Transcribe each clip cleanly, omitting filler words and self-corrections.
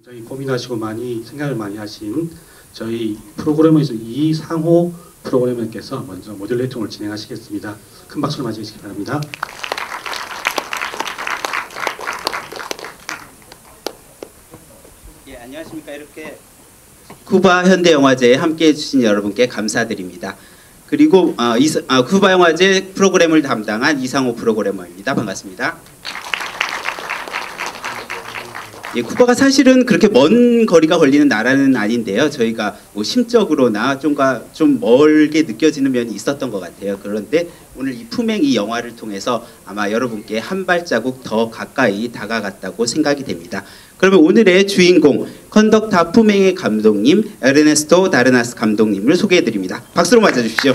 굉장히 고민하시고 많이 생각을 많이 하신 저희 프로그래머에서 이상호 프로그래머께서 먼저 모듈레이팅을 진행하시겠습니다. 큰 박수를 맞이해 주시기 바랍니다. 예, 안녕하십니까. 이렇게 쿠바 현대영화제에 함께해 주신 여러분께 감사드립니다. 그리고 쿠바 영화제 프로그램을 담당한 이상호 프로그래머입니다. 반갑습니다. 예, 쿠바가 사실은 그렇게 먼 거리가 걸리는 나라는 아닌데요. 저희가 뭐 심적으로나 좀 멀게 느껴지는 면이 있었던 것 같아요. 그런데 오늘 이 품행 이 영화를 통해서 아마 여러분께 한 발자국 더 가까이 다가갔다고 생각이 됩니다. 그러면 오늘의 주인공 컨덕타 품행의 감독님 에르네스토 다르나스 감독님을 소개해드립니다. 박수로 맞아주십시오.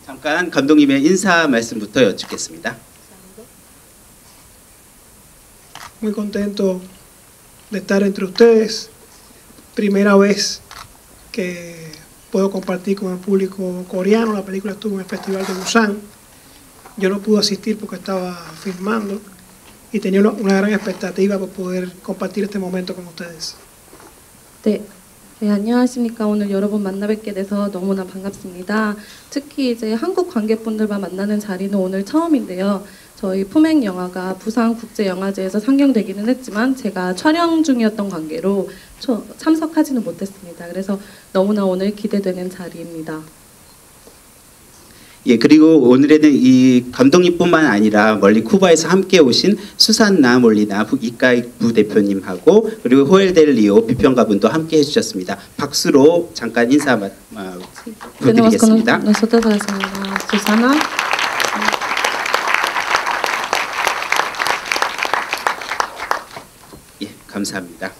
잠깐 감독님의 인사 말씀부터 여쭙겠습니다. Muy contento de estar entre ustedes. Primera vez que puedo compartir con el público coreano. La película estuvo en el Festival de Busan. Yo no pude asistir porque estaba filmando y tenía una gran expectativa por poder compartir este momento con ustedes. 네, 안녕하십니까. 오늘 여러분 만나 뵙게 돼서 너무나 반갑습니다. 특히 이제 한국 관객분들과 만나는 자리는 오늘 처음인데요. 저희 품행 영화가 부산 국제영화제에서 상영되기는 했지만 제가 촬영 중이었던 관계로 참석하지는 못했습니다. 그래서 너무나 오늘 기대되는 자리입니다. 예, 그리고 오늘에는 이 감독님뿐만 아니라 멀리 쿠바에서 함께 오신 수산나 몰리나 이카이 부대표님하고 그리고 호엘 델 리오 비평가분도 함께 해주셨습니다. 박수로 잠깐 인사 부탁드리겠습니다. 예, 감사합니다.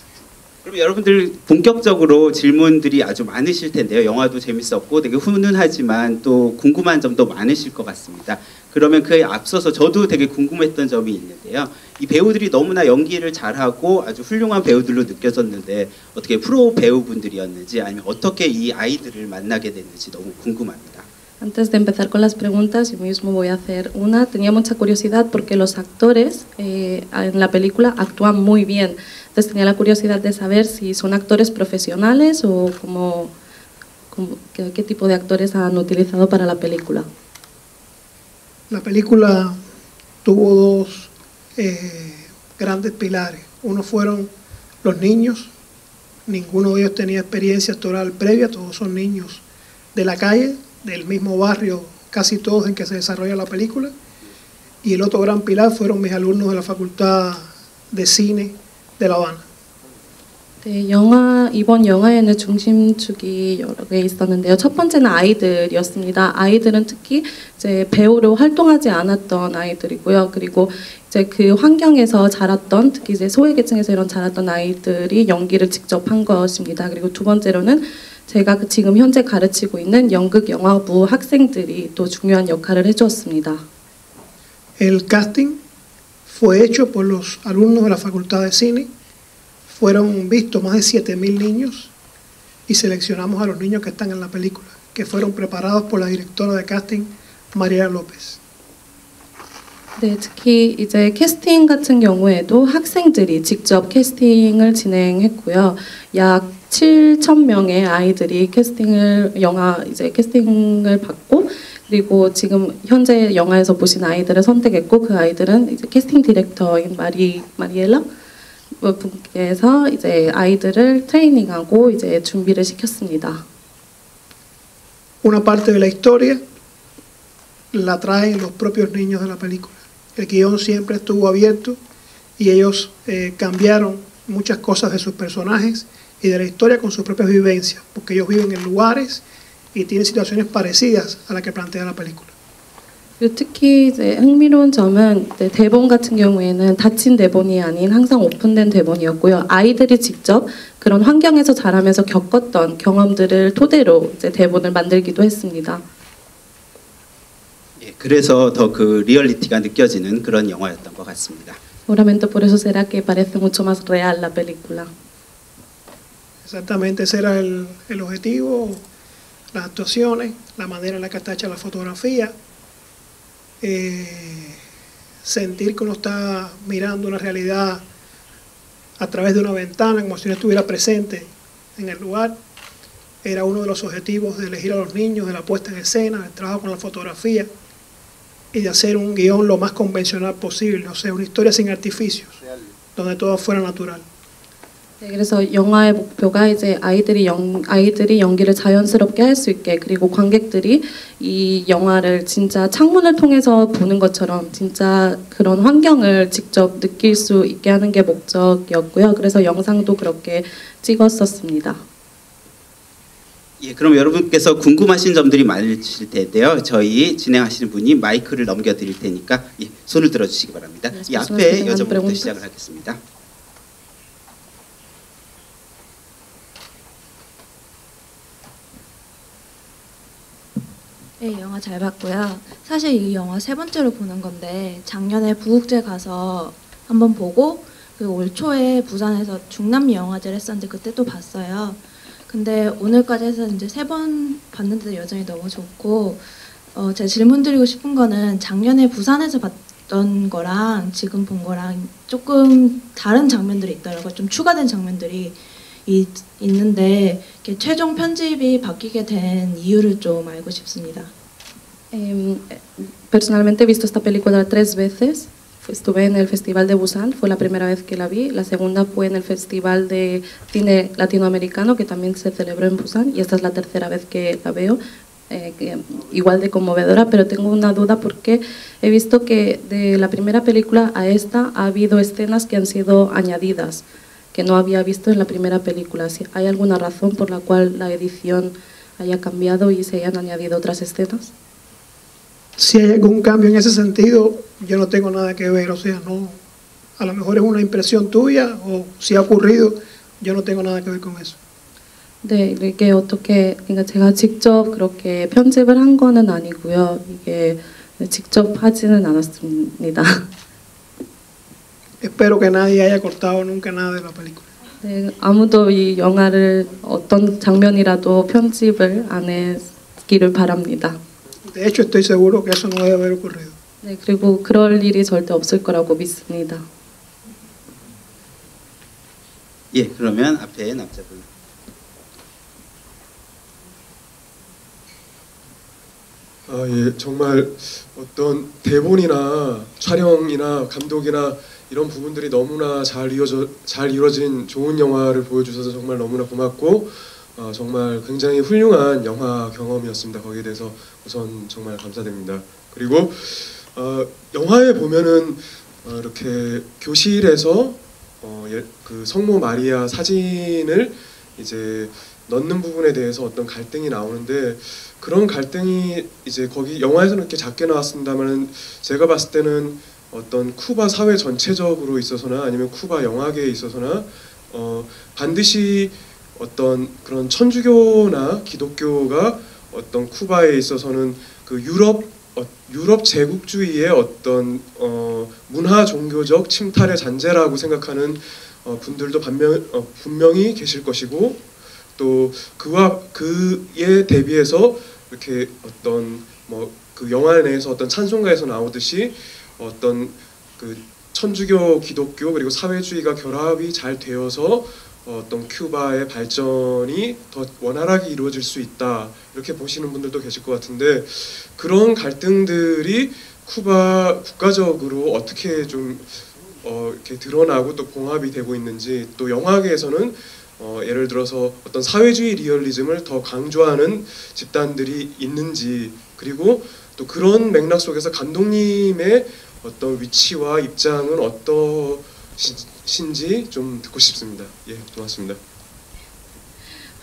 그럼 여러분들 본격적으로 질문들이 아주 많으실 텐데요. 영화도 재밌었고 되게 훈훈하지만 또 궁금한 점도 많으실 것 같습니다. 그러면 그에 앞서서 저도 되게 궁금했던 점이 있는데요. 이 배우들이 너무나 연기를 잘하고 아주 훌륭한 배우들로 느껴졌는데 어떻게 프로 배우분들이었는지 아니면 어떻게 이 아이들을 만나게 됐는지 너무 궁금합니다. Antes de empezar con las preguntas, yo mismo voy a hacer una. Tenía mucha curiosidad porque los actores en la película actúan muy bien. Entonces tenía la curiosidad de saber si son actores profesionales o qué tipo de actores han utilizado para la película. La película tuvo dos grandes pilares. Uno fueron los niños. Ninguno de ellos tenía experiencia actoral previa. Todos son niños de la calle, del mismo barrio, casi todos en que se desarrolla la película. Y el otro gran pilar fueron mis alumnos de la Facultad de Cine de La Habana. 네, 이번 영화에는 중심축이 여러 개 있었는데요. 첫 번째는 아이들이었습니다. 아이들은 특히 이제 배우로 활동하지 않았던 아이들이고요. 그리고 이제 그 환경에서 자랐던, 특히 이제 소외계층에서 이런 자랐던 아이들이 연기를 직접 한 것입니다. 그리고 두 번째로는 제가 지금 현재 가르치고 있는 연극영화부 학생들이 또 중요한 역할을 해주었습니다. El casting fue hecho por los alumnos de la Facultad de Cine. Fueron vistos más de 7.000 niños y seleccionamos a los niños que están en la película, que fueron preparados por la directora de casting, María López. 네, 특히 이제 캐스팅 같은 경우에도 학생들이 직접 캐스팅을 진행했고요. 약 7,000명의 아이들이 캐스팅을 받고 그리고 지금 현재 영화에서 보신 아이들을 선택했고 그 아이들은 이제 캐스팅 디렉터인 마리엘라 분께서 이제 아이들을 트레이닝하고 이제 준비를 시켰습니다. Una parte de la historia la traen los propios niños de la película. El guión siempre estuvo abierto y ellos cambiaron muchas cosas de sus personajes y de la historia con sus propias vivencias, porque ellos viven en lugares y tienen situaciones parecidas a las que plantea la película. 특히 이제 흥미로운 점은 대본 같은 경우에는 닫힌 대본이 아닌 항상 오픈된 대본이었고요. 아이들이 직접 그런 환경에서 자라면서 겪었던 경험들을 토대로 이제 대본을 만들기도 했습니다. 그래서 더 그 리얼리티가 느껴지는 그런 영화였던 것 같습니다. Seguramente por eso será que parece mucho más real la película. Exactamente ese era el objetivo, las actuaciones, la manera en la que está hecha la fotografía, sentir que uno está mirando una realidad a través de una ventana, como si uno estuviera presente en el lugar. Era uno de los objetivos de elegir a los niños, de la puesta en escena, del trabajo con la fotografía y de hacer un guión lo más convencional posible, o sea, una historia sin artificios, donde todo fuera natural. 네, 그래서 영화의 목표가 이제 아이들이 연기를 자연스럽게 할 수 있게, 그리고 관객들이 이 영화를 진짜 창문을 통해서 보는 것처럼 진짜 그런 환경을 직접 느낄 수 있게 하는 게 목적이었고요. 그래서 영상도 그렇게 찍었었습니다. 예, 그럼 여러분께서 궁금하신 점들이 많으실 텐데요. 저희 진행하시는 분이 마이크를 넘겨드릴 테니까 예, 손을 들어주시기 바랍니다. 이 앞에 여자분부터 시작을 하겠습니다. 네, 영화 잘 봤고요. 사실 이 영화 세 번째로 보는 건데 작년에 부국제 가서 한번 보고 그 올 초에 부산에서 중남미 영화제를 했었는데 그때 또 봤어요. 근데 오늘까지 해서 이제 세 번 봤는데도 여전히 너무 좋고 제가 질문 드리고 싶은 거는 작년에 부산에서 봤던 거랑 지금 본 거랑 조금 다른 장면들이 있더라고요. 좀 추가된 장면들이 있는데 최종 편집이 바뀌게 된 이유를 좀 알고 싶습니다. Personalmente he visto esta película 3 veces. Estuve en el Festival de Busan, fue la primera vez que la vi. La segunda fue en el Festival de Cine Latinoamericano, que también se celebró en Busan. Y esta es la tercera vez que la veo, igual de conmovedora, pero tengo una duda porque he visto que de la primera película a esta ha habido escenas que han sido añadidas, que no había visto en la primera película. Si hay alguna razón por la cual la edición haya cambiado y se hayan añadido otras escenas. Si hay algún cambio en ese sentido, yo no tengo nada que ver, o sea, no, a lo mejor es una impresión tuya o si ha ocurrido, yo no tengo nada que ver con eso. 네, 이게 어떻게, 그러니까 제가 직접 그렇게 편집을 한 거는 아니고요. 이게 직접 하지는 않았습니다. Espero que nadie haya cortado nunca nada de la película. 네, 아무도 이 영화를 어떤 장면이라도 편집을 안 했기를 바랍니다. De hecho, estoy seguro que eso no debe haber ocurrido. 네, 그리고 그럴 일이 절대 없을 거라고 믿습니다. 예, 그러면 앞에 남자분. 아, 예, 정말 어떤 대본이나 촬영이나 감독이나 이런 부분들이 너무나 잘 이루어진 좋은 영화를 보여주셔서 정말 너무나 고맙고 정말 굉장히 훌륭한 영화 경험이었습니다. 거기에 대해서 우선 정말 감사드립니다. 그리고 영화에 보면은 이렇게 교실에서 그 성모 마리아 사진을 이제 넣는 부분에 대해서 어떤 갈등이 나오는데 그런 갈등이 이제 거기 영화에서는 이렇게 작게 나왔습니다만은 제가 봤을 때는 어떤 쿠바 사회 전체적으로 있어서나 아니면 쿠바 영화계에 있어서나 반드시 어떤 그런 천주교나 기독교가 어떤 쿠바에 있어서는 그 유럽 제국주의의 어떤 문화 종교적 침탈의 잔재라고 생각하는 분들도 분명히 계실 것이고 또 그에 대비해서 이렇게 어떤 뭐 그 영화 내에서 어떤 찬송가에서 나오듯이 어떤 그 천주교, 기독교 그리고 사회주의가 결합이 잘 되어서 어떤 쿠바의 발전이 더 원활하게 이루어질 수 있다 이렇게 보시는 분들도 계실 것 같은데 그런 갈등들이 쿠바 국가적으로 어떻게 좀 이렇게 드러나고 또 봉합이 되고 있는지 또 영화계에서는 예를 들어서 어떤 사회주의 리얼리즘을 더 강조하는 집단들이 있는지 그리고 또 그런 맥락 속에서 감독님의 어떤 위치와 입장은 어떠신지 좀 듣고 싶습니다. 예, 고맙습니다.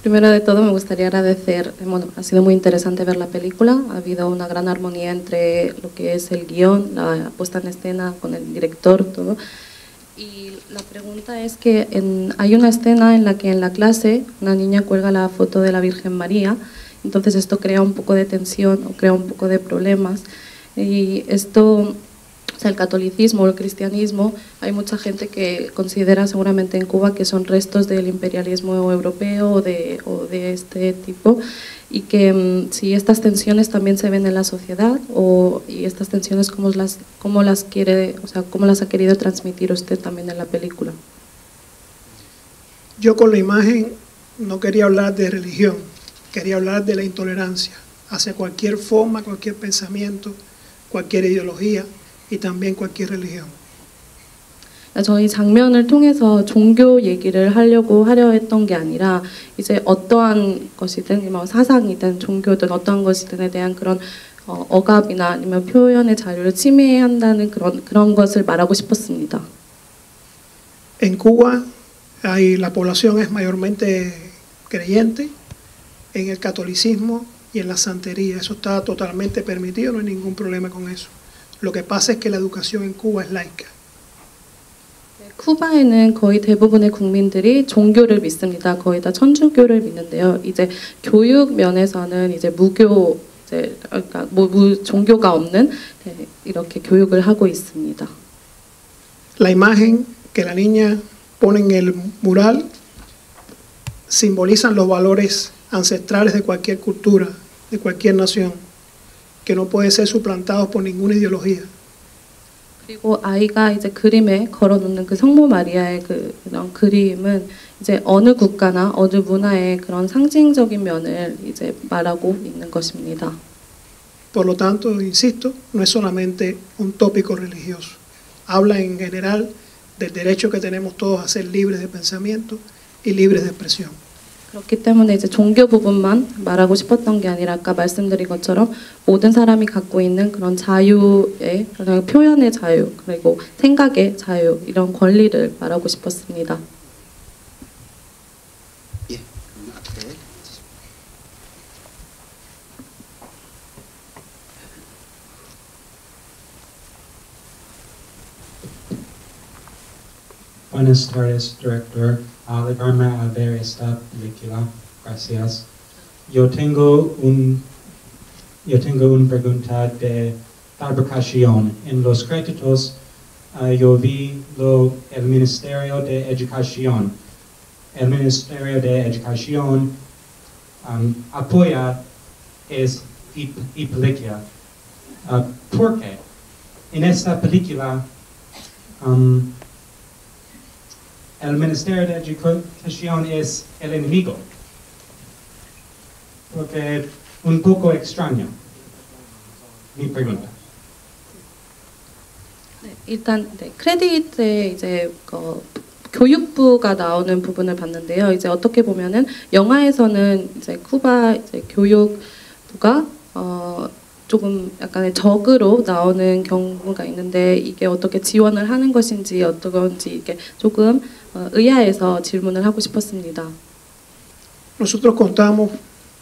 Primero de todo me gustaría agradecer, bueno, ha sido muy interesante ver la película, ha habido una gran armonía entre lo que es el guión, la puesta en escena con el director, todo. Y la pregunta es que hay una escena en la que en la clase una niña cuelga la foto de la Virgen María, entonces esto crea un poco de tensión o crea un poco de problemas. Y esto, o sea, el catolicismo o el cristianismo, hay mucha gente que considera seguramente en Cuba que son restos del imperialismo europeo o de este tipo, y que si estas tensiones también se ven en la sociedad, y estas tensiones cómo las quiere, o sea, cómo las ha querido transmitir usted también en la película. Yo con la imagen no quería hablar de religión, quería hablar de la intolerancia hacia cualquier forma, cualquier pensamiento, cualquier ideología y también cualquier religión. 저희 장면을 통해서 종교 얘기를 하려 했던 게 아니라 이제 어떠한 것이든 뭐 사상이든 종교든 어떠한 것이든에 대한 그런 억압이나 아니면 표현의 자유를 침해한다는 그런 것을 말하고 싶었습니다. En Cuba la población es mayormente creyente en el catolicismo y en la santería. Eso está totalmente permitido, no hay ningún problema con eso. Lo que pasa es que la educación en Cuba es laica. 쿠바에는 거의 대부분의 국민들이 종교를 믿습니다. 거의 다 천주교를 믿는데요. 이제 교육 면에서는 이제 그러니까 종교가 없는 이렇게 교육을 하고 있습니다. La imagen que la niña pone en el mural simbolizan los valores ancestrales de cualquier cultura, de cualquier nación, que no pueden ser suplantados por ninguna ideología. 그리고 아이가 이제 그림에 걸어놓는 그 성모 마리아의 그런 그림은 이제 어느 국가나 어느 문화의 그런 상징적인 면을 이제 말하고 있는 것입니다. Por lo tanto, insisto, no es solamente un tópico religioso. Habla en general del derecho que tenemos todos a ser libres de pensamiento y libres de expresión. 그렇기 때문에 이제 종교 부분만 말하고 싶었던 게 아니라 아까 말씀드린 것처럼 모든 사람이 갖고 있는 그런 자유의 그런 표현의 자유 그리고 생각의 자유 이런 권리를 말하고 싶었습니다. 예, 그럼 앞에. Buenas tardes, director. De verme a ver esta película. Gracias. Yo tengo una pregunta de fabricación. En los créditos yo vi el Ministerio de Educación. El Ministerio de Educación apoya y película. ¿Por qué? En esta película el Ministerio de Educación es el enemigo, porque un poco extraño. Mi pregunta. 네, 일단 크레딧에 이제 교육부가 나오는 부분을 봤는데요. 이제 어떻게 보면은 영화에서는 이제 쿠바 이제 교육부가 조금 약간의 적으로 나오는 경우가 있는데 이게 어떻게 지원을 하는 것인지 어떤 건지 이게 조금 의아해서 질문을 하고 싶었습니다. Nosotros contamos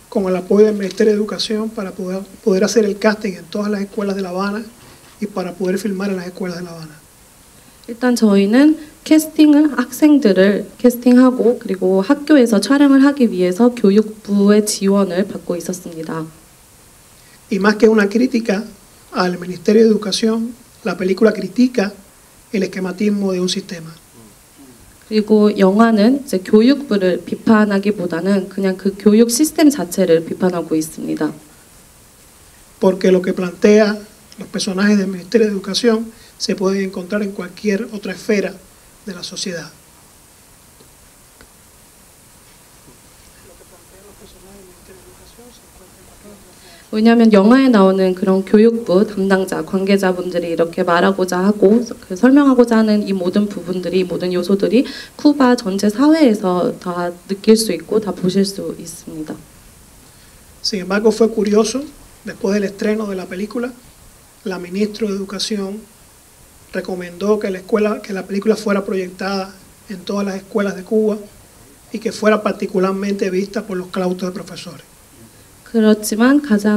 con el apoyo del Ministerio de Educación para poder hacer el casting en todas las escuelas de La Habana y para poder filmar en las escuelas de La Habana. 일단 저희는 학생들을 캐스팅하고 그리고 학교에서 촬영을 하기 위해서 교육부의 지원을 받고 있었습니다. Y más que una crítica al Ministerio de Educación, la película critica el esquematismo de un sistema. 그리고 영화는 이제 교육부를 비판하기보다는 그냥 그 교육 시스템 자체를 비판하고 있습니다. Porque lo que plantea los personajes del Ministerio de Educación se pueden encontrar en cualquier otra esfera de la sociedad. 왜냐하면 영화에 나오는 그런 교육부 담당자, 관계자분들이 이렇게 말하고자 하고 설명하고자 하는 이 모든 부분들이, 모든 요소들이 쿠바 전체 사회에서 다 느낄 수 있고 다 보실 수 있습니다. Sin embargo, fue curioso, después del estreno de la película, la ministra de Educación recomendó que la película fuera proyectada en todas las escuelas de Cuba y que fuera particularmente vista por los claustros de profesores. 그렇지만 그러니까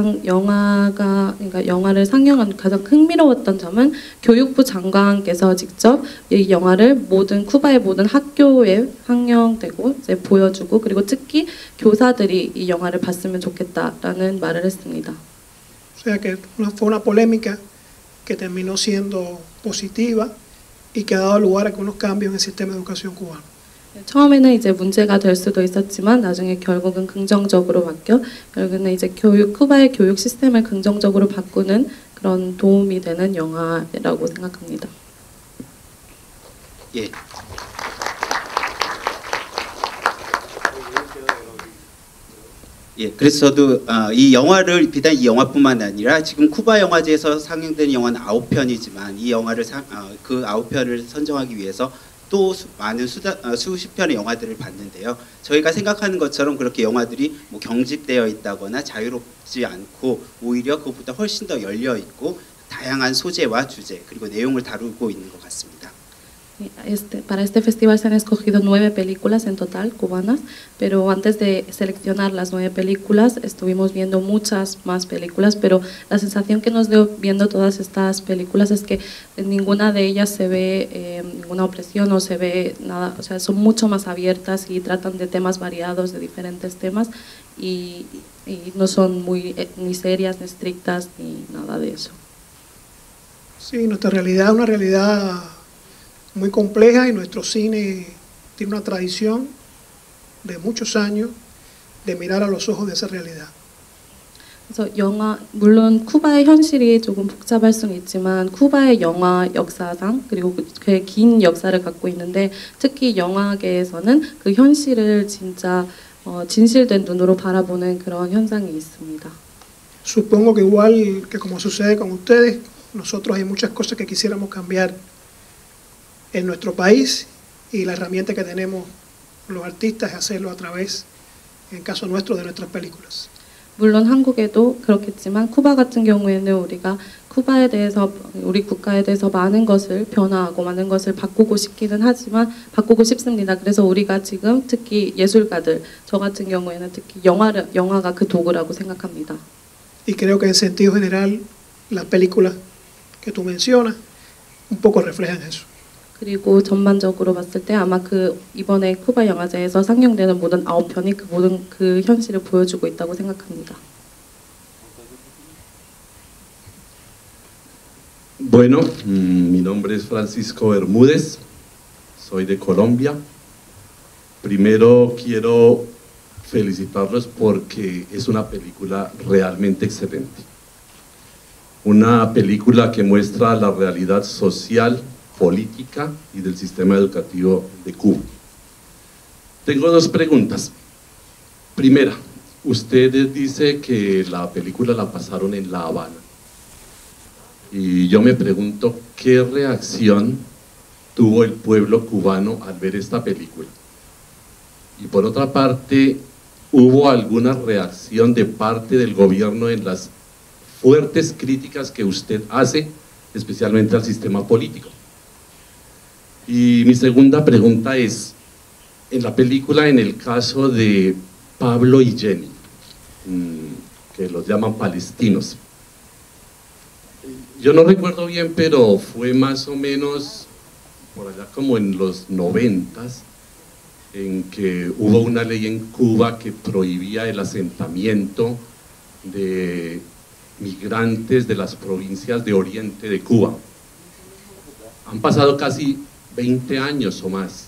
영화를 상영한 가장 흥미로웠던 점은 교육부 장관께서 직접 이 영화를 쿠바의 모든 학교에 상영되고 이제 보여주고 그리고 특히 교사들이 이 영화를 봤으면 좋겠다라는 말을 했습니다. sea que fue una polémica que terminó siendo positiva y que ha dado lugar a algunos cambios en el sistema de educación cubano. 처음에는 이제 문제가 될 수도 있었지만 나중에 결국은 긍정적으로 바뀌어 결국은 이제 쿠바의 교육 시스템을 긍정적으로 바꾸는 그런 도움이 되는 영화라고 생각합니다. 예. 예, 그래서 저도 이 영화를 비단 이 영화뿐만 아니라 지금 쿠바 영화제에서 상영된 영화는 9편이지만 이 영화를 그 9편을 선정하기 위해서 또 많은 수십 편의 영화들을 봤는데요. 저희가 생각하는 것처럼 그렇게 영화들이 뭐 경직되어 있다거나 자유롭지 않고 오히려 그것보다 훨씬 더 열려 있고 다양한 소재와 주제 그리고 내용을 다루고 있는 것 같습니다. Para este festival se han escogido 9 películas en total cubanas, pero antes de seleccionar las 9 películas estuvimos viendo muchas más películas, pero la sensación que nos dio viendo todas estas películas es que en ninguna de ellas se ve ninguna opresión o se ve nada, o sea, son mucho más abiertas y tratan de temas variados, de diferentes temas y no son ni serias, ni estrictas, ni nada de eso. Sí, nuestra realidad es una realidad muy compleja y nuestro cine tiene una tradición de muchos años de mirar a los ojos de esa realidad. 그래서 물론 쿠바의 현실이 조금 복잡할 수는 있지만 쿠바의 영화 역사상 그리고 그 긴 역사를 갖고 있는데 특히 영화계에서는 그 현실을 진짜 진실된 눈으로 바라보는 그런 현상이 있습니다. Supongo que igual que como sucede con ustedes, nosotros hay muchas cosas que quisiéramos cambiar en nuestro país y la herramienta que tenemos los artistas es hacerlo a través, en el caso nuestro, de nuestras películas. 물론 한국에도 그렇겠지만 쿠바 같은 경우에는 우리가 쿠바에 대해서 우리 국가에 대해서 많은 것을 변화하고 많은 것을 바꾸고 싶기는 하지만 바꾸고 싶습니다. 그래서 우리가 지금 특히 예술가들 저 같은 경우에는 특히 영화가 그 도구라고 생각합니다. Y creo que en sentido general las películas que tú mencionas un poco reflejan eso. 그리고 전반적으로 봤을 때 아마 이번에 쿠바 영화제에서 상영되는 모든 9편이 모든 그 현실을 보여주고 있다고 생각합니다. Bueno, mi nombre es Francisco Bermúdez, soy de Colombia. Primero quiero felicitarlos porque es una película realmente excelente. Una película que muestra la realidad social, política y del sistema educativo de Cuba. Tengo dos preguntas. Primera, usted dice que la película la pasaron en La Habana. Y yo me pregunto qué reacción tuvo el pueblo cubano al ver esta película. Y por otra parte, ¿hubo alguna reacción de parte del gobierno en las fuertes críticas que usted hace, especialmente al sistema político? Y mi segunda pregunta es, en la película, en el caso de Pablo y Jenny, que los llaman palestinos, yo no recuerdo bien, pero fue más o menos por allá como en los 90s, en que hubo una ley en Cuba que prohibía el asentamiento de migrantes de las provincias de oriente de Cuba. Han pasado casi 20 años o más.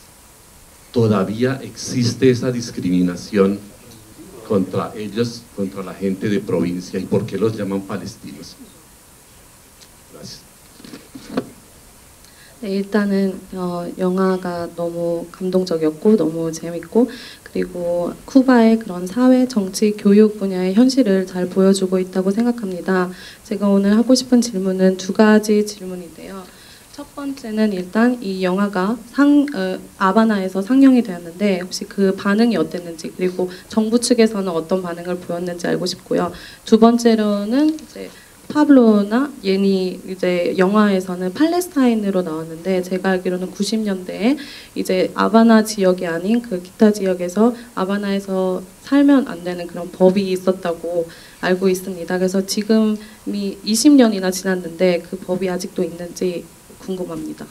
Todavía existe esa discriminación contra ellos, contra la gente de provincia. ¿Y por qué los llaman palestinos? Gracias. 네, 일단은 영화가 너무 감동적이었고 너무 재밌고 그리고 쿠바의 그런 사회, 정치, 교육 분야의 현실을 잘 보여주고 있다고 생각합니다. 제가 오늘 하고 싶은 질문은 2가지 질문인데요. 첫 번째는 일단 이 영화가 아바나에서 상영이 되었는데 혹시 그 반응이 어땠는지 그리고 정부 측에서는 어떤 반응을 보였는지 알고 싶고요. 두 번째로는 이제 파블로나 예니 이제 영화에서는 팔레스타인으로 나왔는데 제가 알기로는 90년대에 이제 아바나 지역이 아닌 그 기타 지역에서 아바나에서 살면 안 되는 그런 법이 있었다고 알고 있습니다. 그래서 지금이 20년이나 지났는데 그 법이 아직도 있는지 궁금합니다.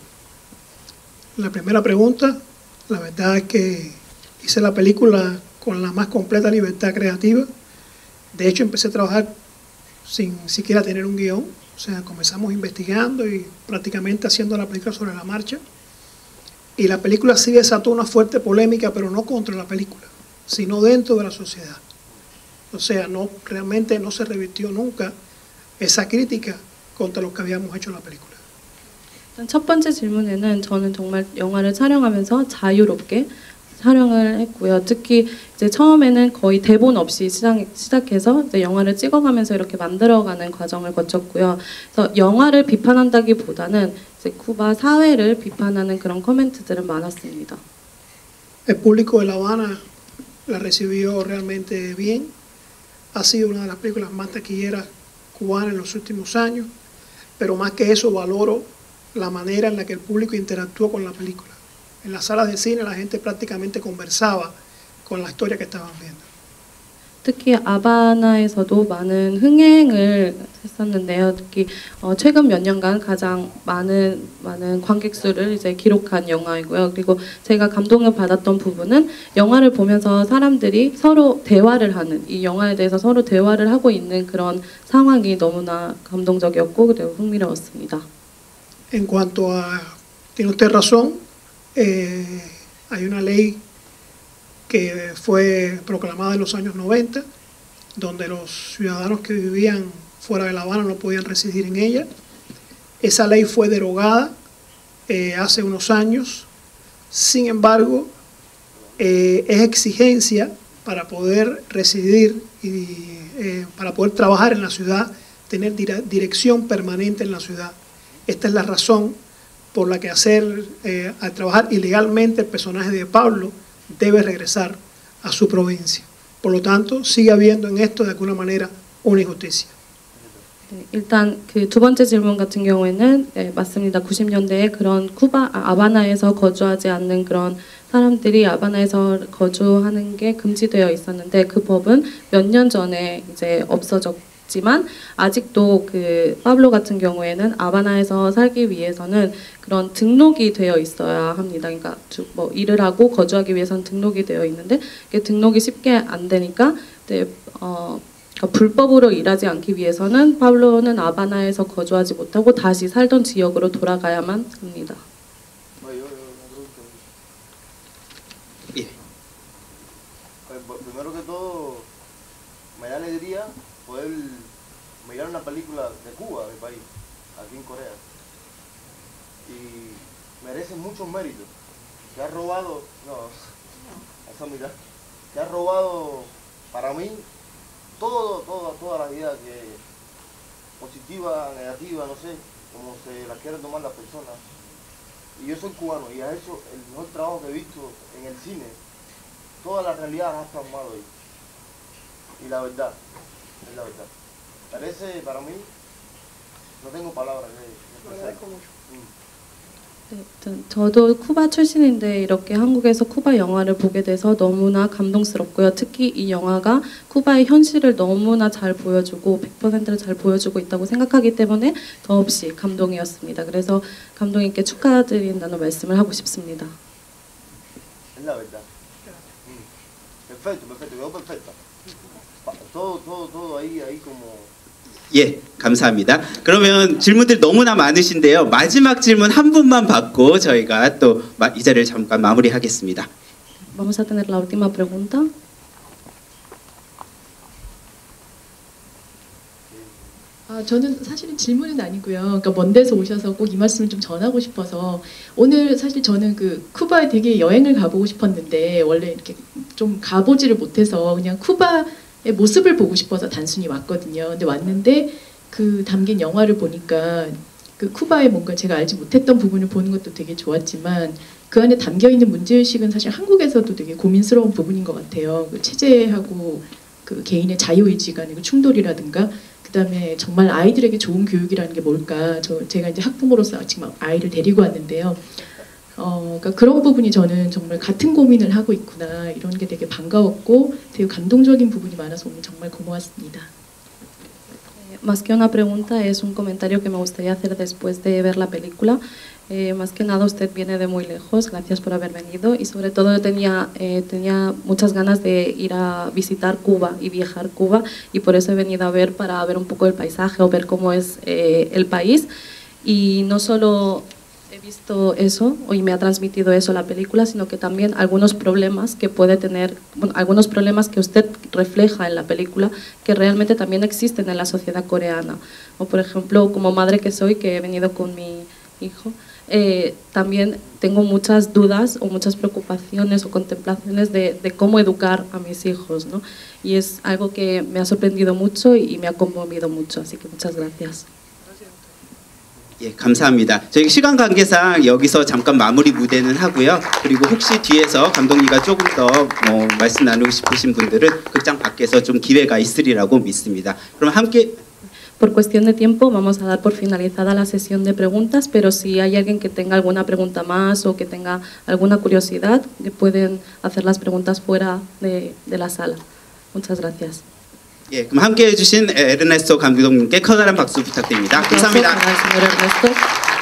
La primera pregunta, la verdad es que hice la película con la más completa libertad creativa. De hecho, empecé a trabajar sin siquiera tener un guión. O sea, comenzamos investigando y prácticamente haciendo la película sobre la marcha. Y la película sí desató una fuerte polémica, pero no contra la película, sino dentro de la sociedad. O sea, realmente no se revirtió nunca esa crítica contra lo que habíamos hecho en la película. 일단 첫 번째 질문에는 저는 정말 영화를 촬영하면서 자유롭게 촬영을 했고요. 특히 이제 처음에는 거의 대본 없이 시작해서 이제 영화를 찍어가면서 이렇게 만들어가는 과정을 거쳤고요. 그래서 영화를 비판한다기보다는 이제 쿠바 사회를 비판하는 그런 코멘트들은 많았습니다. El público de La Habana la recibió realmente bien. Ha sido una de las películas más taquilleras cubanas en los últimos años, pero más que eso valoro la manera en la que el público interactuó con la película. En las salas de cine la gente prácticamente conversaba con la historia que estaban viendo. 특히 아바나에서도 많은 흥행을 했었는데요. 특히 최근 몇 년간 가장 많은 관객 수를 이제 기록한 영화이고요. 그리고 제가 감동을 받았던 부분은 영화를 보면서 사람들이 서로 대화를 하는, 이 영화에 대해서 서로 대화를 하고 있는 그런 상황이 너무나 감동적이었고 그리고 흥미로웠습니다. En cuanto a, tiene usted razón, hay una ley que fue proclamada en los años 90, donde los ciudadanos que vivían fuera de La Habana no podían residir en ella. Esa ley fue derogada hace unos años. Sin embargo, es exigencia para poder residir y para poder trabajar en la ciudad, tener dirección permanente en la ciudad. Esta es la razón por la que al trabajar ilegalmente el personaje de Pablo debe regresar a su provincia. Por lo tanto, sigue habiendo en esto de alguna manera una injusticia. 일단 그 두 번째 질문 같은 경우에는 맞습니다. 90년대에 그런 아바나에서 거주하지 않는 그런 사람들이 아바나에서 거주하는 게 금지되어 있었는데 그 법은 몇 년 전에 이제 없어졌지만 아직도 그 파블로 같은 경우에는 아바나에서 살기 위해서는 그런 등록이 되어 있어야 합니다. 그러니까 뭐 일을 하고 거주하기 위해서는 등록이 되어 있는데 그게 등록이 쉽게 안 되니까 불법으로 일하지 않기 위해서는 파블로는 아바나에서 거주하지 못하고 다시 살던 지역으로 돌아가야만 합니다. 예. Primero que todo, me da alegría poder mirar una película de Cuba, mi país, aquí en Corea. Y merece muchos méritos. Que ha robado, esa mirada, que ha robado para mí todas las ideas que positiva, negativa, no sé, como se las quieren tomar las personas. Y yo soy cubano y ha hecho el mejor trabajo que he visto en el cine. Toda la realidad ha plasmado ahí. Y la verdad, es la verdad. Parece, para mí, no tengo palabras. 저도 쿠바 출신인데 이렇게 한국에서 쿠바 영화를 보게 돼서 너무나 감동스럽고요. 특히 이 영화가 쿠바의 현실을 너무나 잘 보여주고 100%를 잘 보여주고 있다고 생각하기 때문에 더없이 감동이었습니다. 그래서 감독님께 축하드린다는 말씀을 하고 싶습니다. Es la verdad. Perfecto, quedó perfecto. Todo ahí como... 예, 감사합니다. 그러면 질문들 너무나 많으신데요. 마지막 질문 한 분만 받고 저희가 또 이 자리를 잠깐 마무리하겠습니다. Vamos a tener la última pregunta. 저는 사실은 질문은 아니고요. 그러니까 먼 데서 오셔서 꼭 이 말씀을 좀 전하고 싶어서 오늘 사실 저는 그 쿠바에 되게 여행을 가보고 싶었는데 원래 이렇게 좀 가보지를 못해서 그냥 쿠바의 모습을 보고 싶어서 단순히 왔거든요. 근데 왔는데 그 담긴 영화를 보니까 그 쿠바의 뭔가 제가 알지 못했던 부분을 보는 것도 되게 좋았지만 그 안에 담겨 있는 문제의식은 사실 한국에서도 되게 고민스러운 부분인 것 같아요. 그 체제하고 그 개인의 자유의지 간의 그 충돌이라든가 그다음에 정말 아이들에게 좋은 교육이라는 게 뭘까? 제가 이제 학부모로서 지금 아이를 데리고 왔는데요. 그러니까 그런 부분이 저는 정말 같은 고민을 하고 있구나 이런 게 되게 반가웠고 되게 감동적인 부분이 많아서 오늘 정말 고마웠습니다. Más que una pregunta, es un comentario que me gustaría hacer después de ver la película. Más que nada usted viene de muy lejos, gracias por haber venido y sobre todo tenía muchas ganas de ir a visitar Cuba y viajar Cuba y por eso he venido a ver para ver un poco el paisaje o ver cómo es el país y no solo he visto eso y me ha transmitido eso la película, sino que también algunos problemas que puede tener, bueno, algunos problemas que usted refleja en la película que realmente también existen en la sociedad coreana. O por ejemplo, como madre que soy, que he venido con mi hijo, también tengo muchas dudas o muchas preocupaciones o contemplaciones de cómo educar a mis hijos, ¿no? Y es algo que me ha sorprendido mucho y me ha conmovido mucho, así que muchas gracias. 예, 감사합니다. 저희 시간 관계상 여기서 잠깐 마무리 무대는 하고요. 그리고 혹시 뒤에서 감독님과 조금 더 말씀 나누고 싶으신 분들은 극장 밖에서 좀 기회가 있으리라고 믿습니다. 그럼 함께 Por cuestión de tiempo vamos a dar por finalizada la sesión de preguntas, pero si hay alguien que tenga alguna pregunta más o que tenga alguna curiosidad, que pueden hacer las preguntas fuera de la sala. Muchas gracias. 예, 그럼 함께 해주신 에르네스토 감독님께 커다란 박수 부탁드립니다. 감사합니다. Gracias al señor Ernesto.